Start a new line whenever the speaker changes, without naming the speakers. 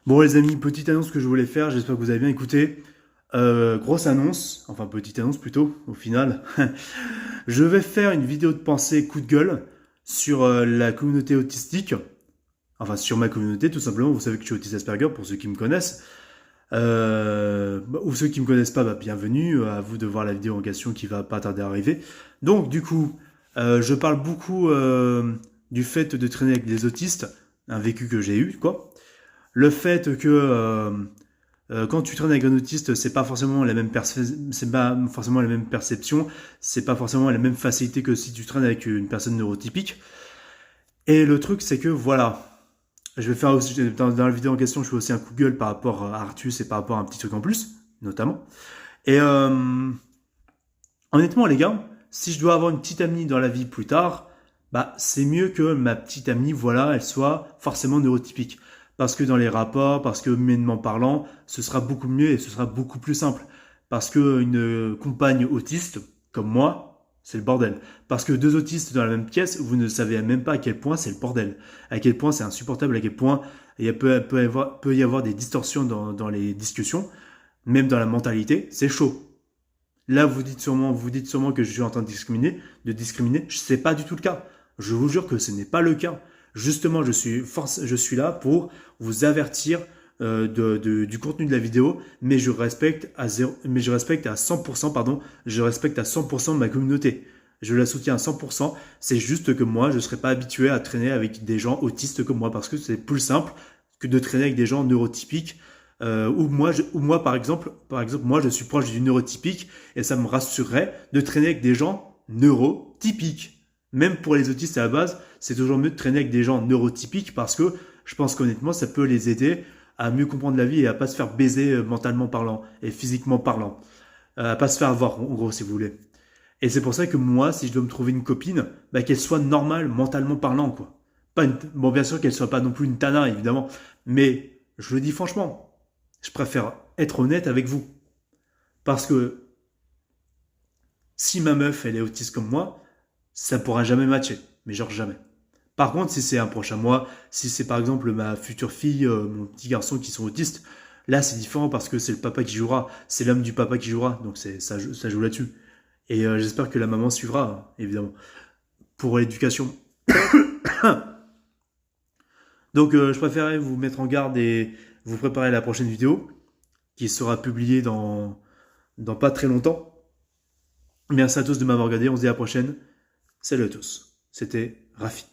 Bon les amis, petite annonce que je voulais faire, j'espère que vous avez bien écouté. Grosse annonce, enfin petite annonce plutôt, au final. Je vais faire une vidéo de pensée coup de gueule sur la communauté autistique. Enfin sur ma communauté tout simplement, vous savez que je suis autiste Asperger pour ceux qui me connaissent. Ou ceux qui me connaissent pas, bah, bienvenue, à vous de voir la vidéo en question qui va pas tarder à arriver. Donc du coup, je parle beaucoup du fait de traîner avec des autistes, un vécu que j'ai eu quoi. Le fait que quand tu traînes avec un autiste, c'est pas forcément c'est pas forcément la même perception, c'est pas forcément la même facilité que si tu traînes avec une personne neurotypique. Et le truc, c'est que voilà, je vais faire aussi dans la vidéo en question, je fais aussi un coup de gueule par rapport à Artus et par rapport à un petit truc en plus, notamment. Et honnêtement, les gars, si je dois avoir une petite amie dans la vie plus tard, bah c'est mieux que ma petite amie, voilà, elle soit forcément neurotypique. Parce que dans les rapports, parce que humainement parlant, ce sera beaucoup mieux et ce sera beaucoup plus simple. Parce que une compagne autiste, comme moi, c'est le bordel. Parce que deux autistes dans la même pièce, vous ne savez même pas à quel point c'est le bordel. À quel point c'est insupportable, à quel point peut y avoir des distorsions dans les discussions, même dans la mentalité, c'est chaud. Là, vous dites sûrement que je suis en train de discriminer. C'est pas du tout le cas. Je vous jure que ce n'est pas le cas. Justement, je suis là pour vous avertir du contenu de la vidéo, mais je respecte à 100%, pardon, je respecte à 100% ma communauté. Je la soutiens à 100%. C'est juste que moi, je ne serais pas habitué à traîner avec des gens autistes comme moi parce que c'est plus simple que de traîner avec des gens neurotypiques ou moi par exemple, moi je suis proche du neurotypique et ça me rassurerait de traîner avec des gens neurotypiques. Même pour les autistes à la base, c'est toujours mieux de traîner avec des gens neurotypiques parce que je pense qu'honnêtement, ça peut les aider à mieux comprendre la vie et à pas se faire baiser mentalement parlant et physiquement parlant. À pas se faire avoir, en gros, si vous voulez. Et c'est pour ça que moi, si je dois me trouver une copine, bah, qu'elle soit normale mentalement parlant, quoi. Bon, bien sûr qu'elle soit pas non plus une tana, évidemment, mais je le dis franchement, je préfère être honnête avec vous. Parce que si ma meuf, elle est autiste comme moi, ça pourra jamais matcher. Mais genre jamais. Par contre, si c'est un proche à moi, si c'est par exemple ma future fille, mon petit garçon qui sont autistes, là c'est différent parce que c'est le papa qui jouera, c'est l'homme du papa qui jouera, donc ça joue là-dessus. Et j'espère que la maman suivra, évidemment, pour l'éducation. Donc je préférais vous mettre en garde et vous préparer à la prochaine vidéo, qui sera publiée dans pas très longtemps. Merci à tous de m'avoir regardé, on se dit à la prochaine. Salut à tous. C'était Rafi.